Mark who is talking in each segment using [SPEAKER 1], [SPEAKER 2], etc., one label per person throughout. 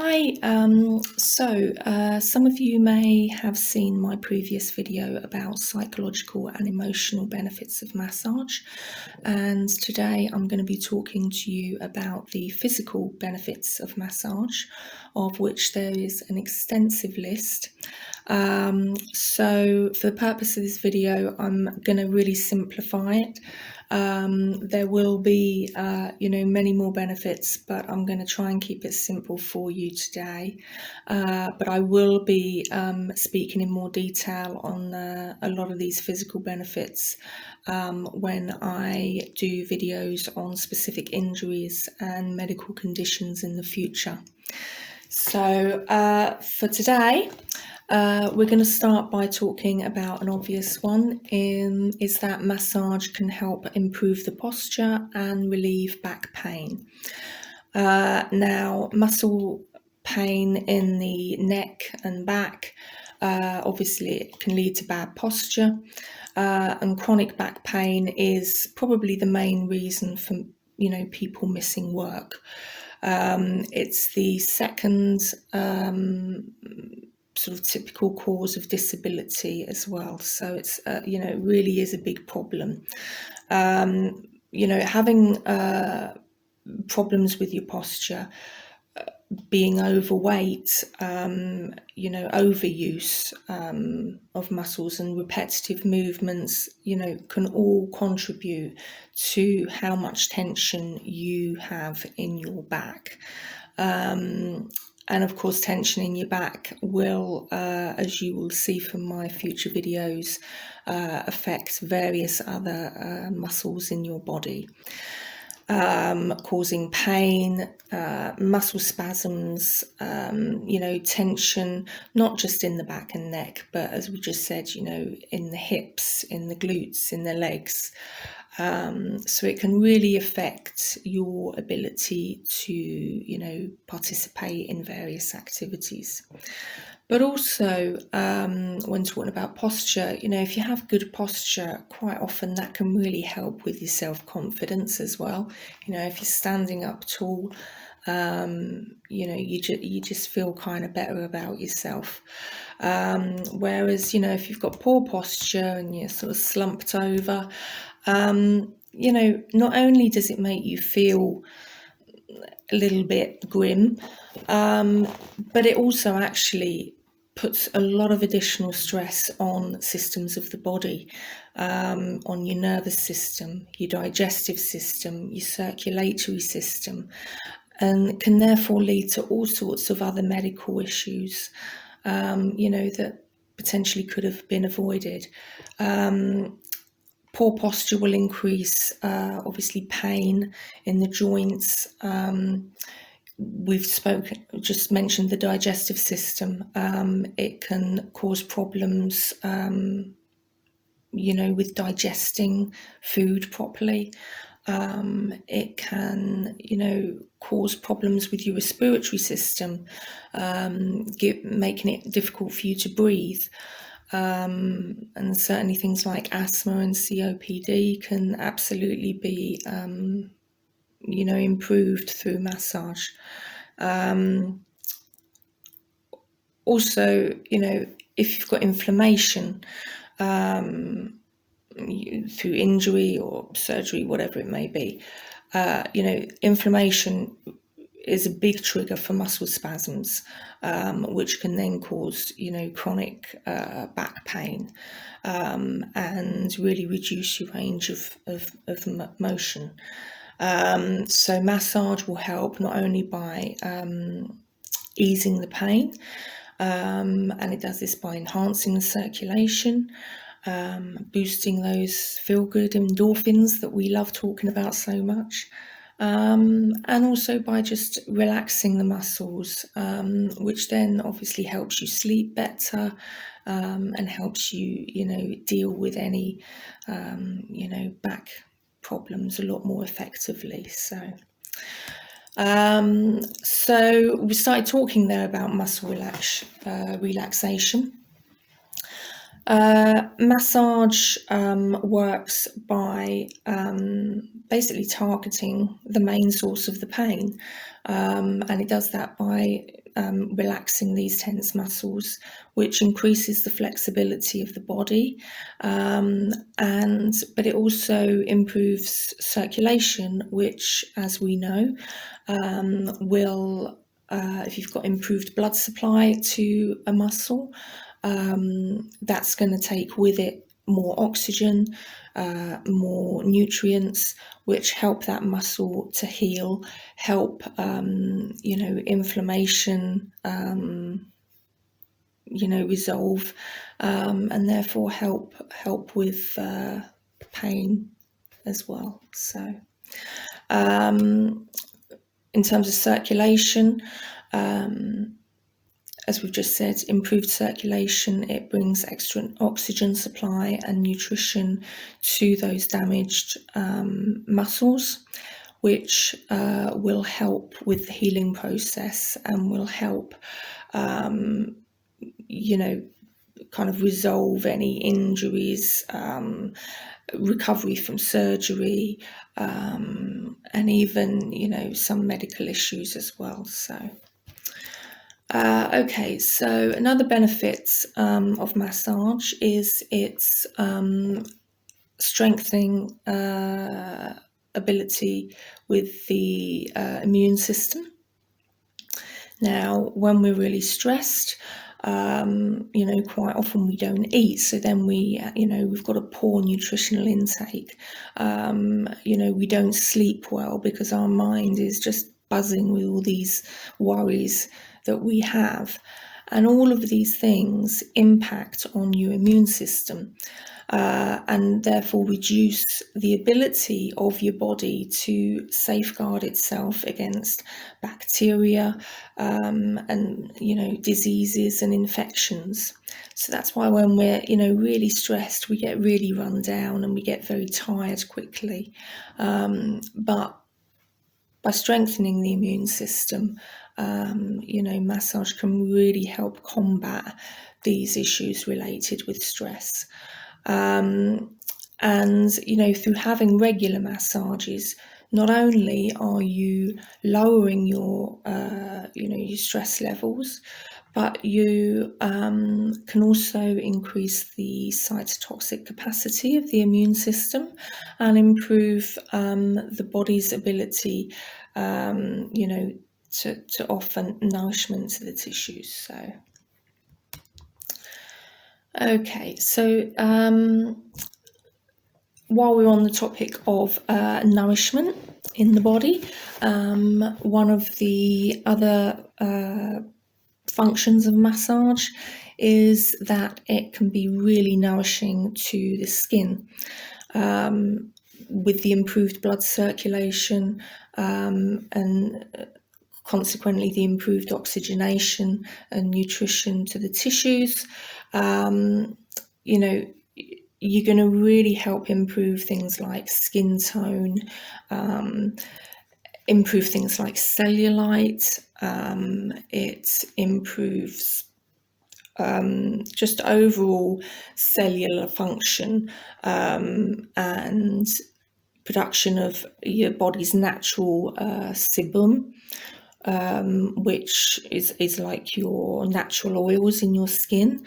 [SPEAKER 1] Hi, some of you may have seen my previous video about psychological and emotional benefits of massage, and today I'm going to be talking to you about the physical benefits of massage, of which there is an extensive list. So for the purpose of this video, I'm going to really simplify it. There will be, many more benefits, but I'm going to try and keep it simple for you today. But I will be speaking in more detail on a lot of these physical benefits when I do videos on specific injuries and medical conditions in the future. So for today, we're going to start by talking about an obvious one, is that massage can help improve the posture and relieve back pain. Now, muscle pain in the neck and back, obviously it can lead to bad posture, and chronic back pain is probably the main reason for people missing work. It's the second sort of typical cause of disability as well. So it's, it really is a big problem. Having problems with your posture, being overweight, overuse of muscles and repetitive movements, can all contribute to how much tension you have in your back. And of course, tension in your back will, as you will see from my future videos, affect various other muscles in your body, causing pain, muscle spasms, tension, not just in the back and neck, but as we just said, in the hips, in the glutes, in the legs. So it can really affect your ability to, participate in various activities. But also, when talking about posture, if you have good posture, quite often that can really help with your self-confidence as well. If you're standing up tall, you just feel kind of better about yourself. Whereas, if you've got poor posture and you're sort of slumped over, not only does it make you feel a little bit grim, but it also actually puts a lot of additional stress on systems of the body, on your nervous system, your digestive system, your circulatory system, and can therefore lead to all sorts of other medical issues, that potentially could have been avoided. Poor posture will increase, obviously, pain in the joints. We've just mentioned the digestive system. It can cause problems, with digesting food properly. It can, cause problems with your respiratory system, making it difficult for you to breathe. And certainly things like asthma and COPD can absolutely be, improved through massage. Also, if you've got inflammation, through injury or surgery, whatever it may be, inflammation is a big trigger for muscle spasms, which can then cause, chronic back pain, and really reduce your range of motion. So massage will help not only by easing the pain, and it does this by enhancing the circulation, boosting those feel-good endorphins that we love talking about so much, and also by just relaxing the muscles, which then obviously helps you sleep better, and helps you, deal with any, back problems a lot more effectively. So we started talking there about muscle relaxation. Massage works by basically targeting the main source of the pain, and it does that by relaxing these tense muscles, which increases the flexibility of the body, but it also improves circulation, which, as we know, will, if you've got improved blood supply to a muscle, that's going to take with it more oxygen, more nutrients, which help that muscle to heal, help inflammation resolve, and therefore help with pain as well. So in terms of circulation, as we've just said, improved circulation, it brings extra oxygen supply and nutrition to those damaged muscles, which will help with the healing process and will help, kind of resolve any injuries, recovery from surgery, and even, some medical issues as well. So. Okay, so another benefit of massage is its strengthening ability with the immune system. Now, when we're really stressed, quite often we don't eat, so then we've got a poor nutritional intake. We don't sleep well because our mind is just buzzing with all these worries that we have, and all of these things impact on your immune system, and therefore reduce the ability of your body to safeguard itself against bacteria, and diseases and infections. So that's why when we're really stressed, we get really run down and we get very tired quickly, but by strengthening the immune system, massage can really help combat these issues related with stress. And through having regular massages, not only are you lowering your stress levels, but you can also increase the cytotoxic capacity of the immune system and improve the body's ability, to offer nourishment to the tissues. So, okay, so while we're on the topic of nourishment in the body, one of the other functions of massage is that it can be really nourishing to the skin, with the improved blood circulation, and consequently the improved oxygenation and nutrition to the tissues. You're going to really help improve things like skin tone, improve things like cellulite. It improves just overall cellular function, and production of your body's natural sebum, which is like your natural oils in your skin,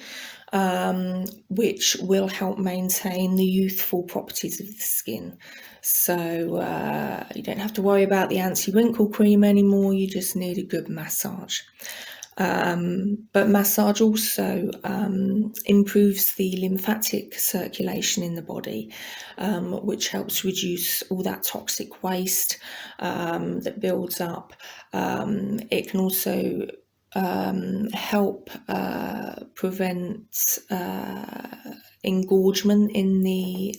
[SPEAKER 1] which will help maintain the youthful properties of the skin. So you don't have to worry about the anti-wrinkle cream anymore, you just need a good massage. But massage also improves the lymphatic circulation in the body, which helps reduce all that toxic waste that builds up. It can also help prevent engorgement in the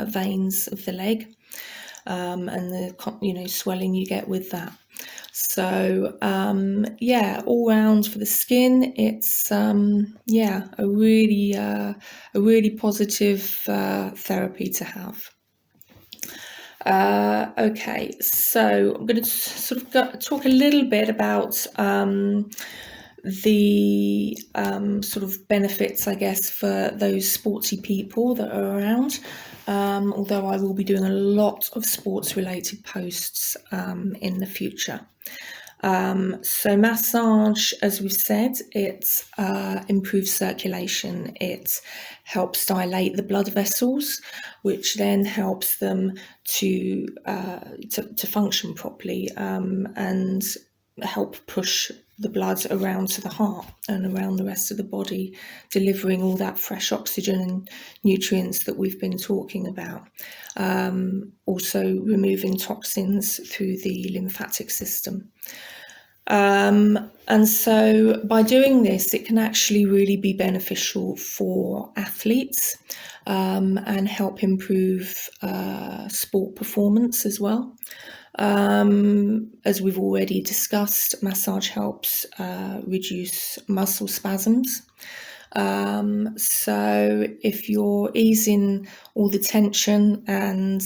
[SPEAKER 1] veins of the leg, and the swelling you get with that. So all round for the skin, it's a really positive therapy to have. Okay, so I'm going to sort of talk a little bit about the sort of benefits, I guess, for those sporty people that are around. Although I will be doing a lot of sports-related posts in the future. So massage, as we've said, it improves circulation. It helps dilate the blood vessels, which then helps them to function properly, and help push the blood around to the heart and around the rest of the body, delivering all that fresh oxygen and nutrients that we've been talking about. Also removing toxins through the lymphatic system. And so by doing this, it can actually really be beneficial for athletes, and help improve sport performance as well. As we've already discussed, massage helps reduce muscle spasms. So if you're easing all the tension and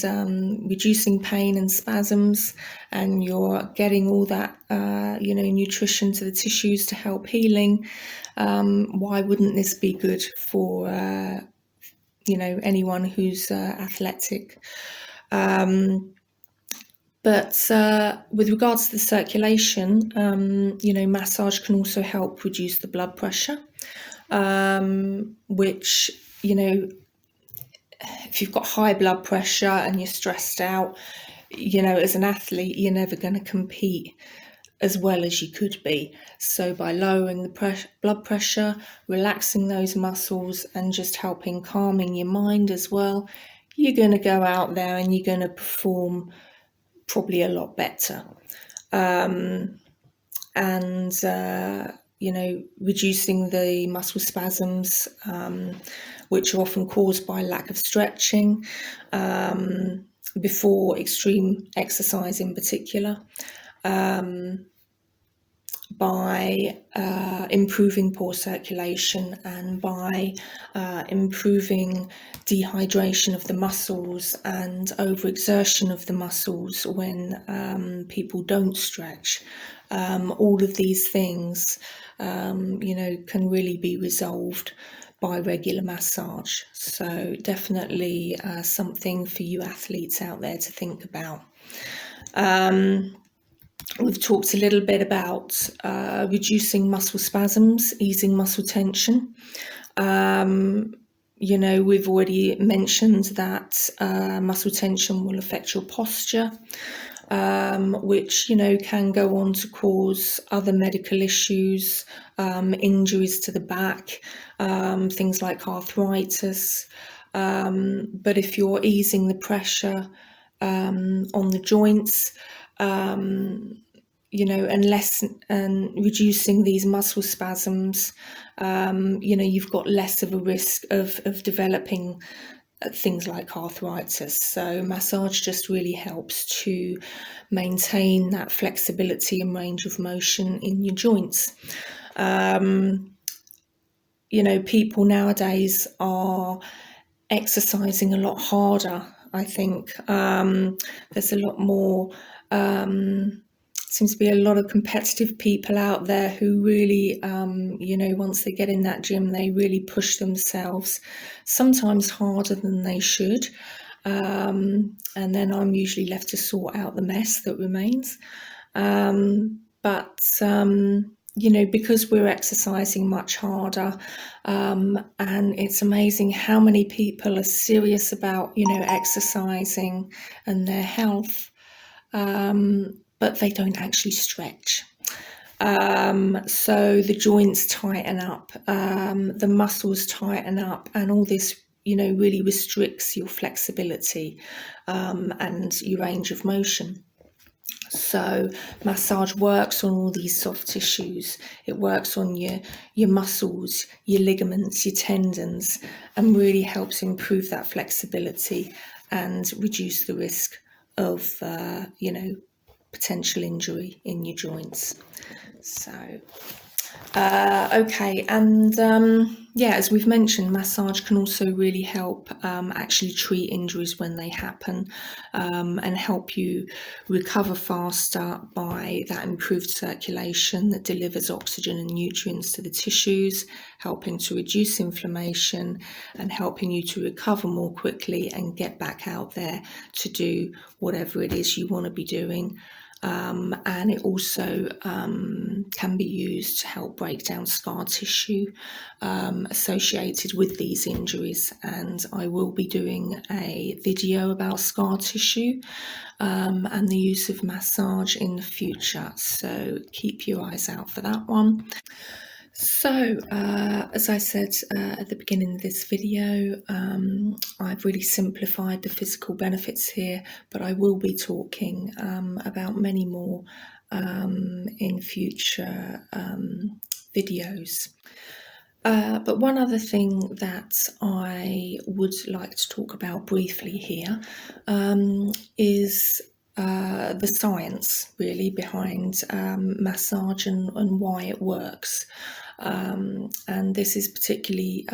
[SPEAKER 1] reducing pain and spasms, and you're getting all that nutrition to the tissues to help healing, why wouldn't this be good for anyone who's athletic? But with regards to the circulation, massage can also help reduce the blood pressure, which, if you've got high blood pressure and you're stressed out, as an athlete, you're never going to compete as well as you could be. So by lowering the blood pressure, relaxing those muscles, and just helping calming your mind as well, you're going to go out there and you're going to perform probably a lot better. Reducing the muscle spasms, which are often caused by lack of stretching before extreme exercise in particular, by improving poor circulation, and by improving dehydration of the muscles and overexertion of the muscles when people don't stretch. All of these things, can really be resolved by regular massage. So definitely something for you athletes out there to think about. We've talked a little bit about reducing muscle spasms, easing muscle tension. We've already mentioned that muscle tension will affect your posture, which, can go on to cause other medical issues, injuries to the back, things like arthritis. But if you're easing the pressure on the joints, and reducing these muscle spasms, you've got less of a risk of developing things like arthritis. So massage just really helps to maintain that flexibility and range of motion in your joints. People nowadays are exercising a lot harder. I think there's a lot more, seems to be a lot of competitive people out there who really, once they get in that gym, they really push themselves, sometimes harder than they should. And then I'm usually left to sort out the mess that remains. Because we're exercising much harder, and it's amazing how many people are serious about, exercising and their health, but they don't actually stretch. So the joints tighten up, the muscles tighten up, and all this, really restricts your flexibility and your range of motion. So massage works on all these soft tissues. It works on your muscles, your ligaments, your tendons, and really helps improve that flexibility and reduce the risk of, potential injury in your joints. So, okay, and as we've mentioned, massage can also really help actually treat injuries when they happen, and help you recover faster by that improved circulation that delivers oxygen and nutrients to the tissues, helping to reduce inflammation and helping you to recover more quickly and get back out there to do whatever it is you want to be doing. and it also can be used to help break down scar tissue associated with these injuries. And I will be doing a video about scar tissue and the use of massage in the future, so keep your eyes out for that one. So, as I said at the beginning of this video, I've really simplified the physical benefits here, but I will be talking about many more in future videos. But one other thing that I would like to talk about briefly here is the science really behind massage and why it works. And this is particularly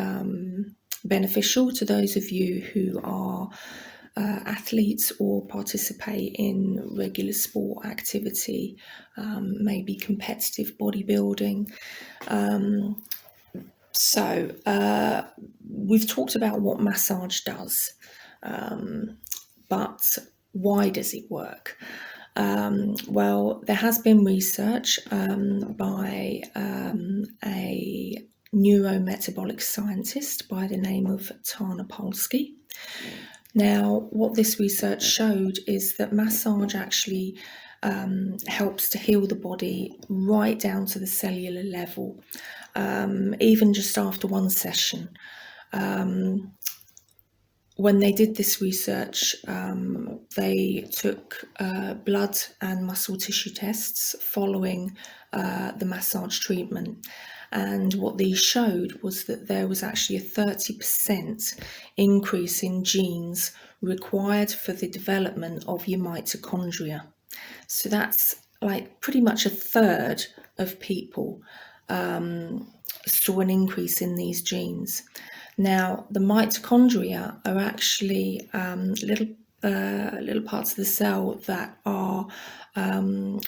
[SPEAKER 1] beneficial to those of you who are athletes or participate in regular sport activity, maybe competitive bodybuilding. So we've talked about what massage does, but why does it work? Well, there has been research by a neurometabolic scientist by the name of Tana Polsky. Now, what this research showed is that massage actually helps to heal the body right down to the cellular level, even just after one session. When they did this research, they took blood and muscle tissue tests following the massage treatment. And what these showed was that there was actually a 30% increase in genes required for the development of your mitochondria. So that's like pretty much a third of people saw an increase in these genes. Now, the mitochondria are actually little parts of the cell that are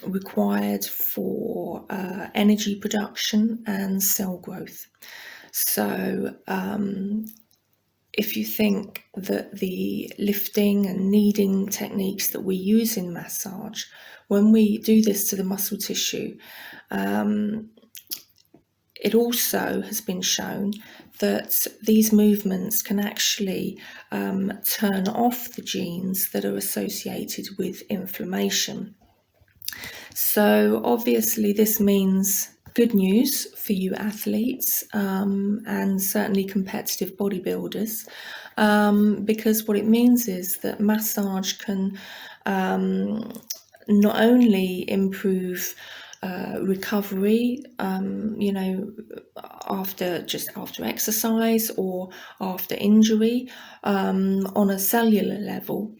[SPEAKER 1] required for energy production and cell growth. So if you think that the lifting and kneading techniques that we use in massage, when we do this to the muscle tissue, it also has been shown that these movements can actually turn off the genes that are associated with inflammation. So obviously this means good news for you athletes and certainly competitive bodybuilders, because what it means is that massage can not only improve recovery, after exercise or after injury on a cellular level,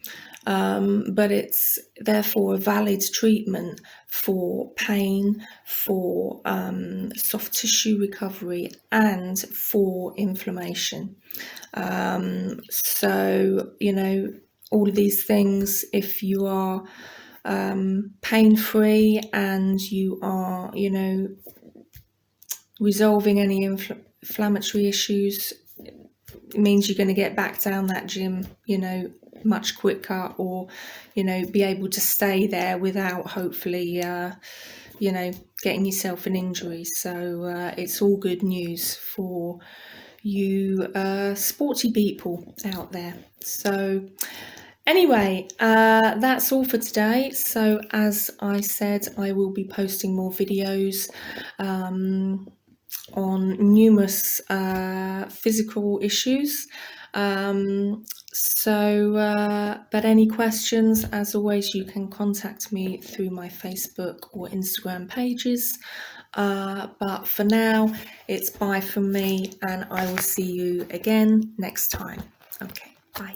[SPEAKER 1] but it's therefore a valid treatment for pain, for soft tissue recovery, and for inflammation. So, all of these things, if you are pain-free and you are, resolving any inflammatory issues, it means you're going to get back down that gym, much quicker, or, be able to stay there without hopefully, getting yourself an injury. So it's all good news for you sporty people out there. So anyway, that's all for today. So as I said, I will be posting more videos on numerous physical issues. But any questions, as always, you can contact me through my Facebook or Instagram pages. But for now, it's bye from me, and I will see you again next time. Okay, bye.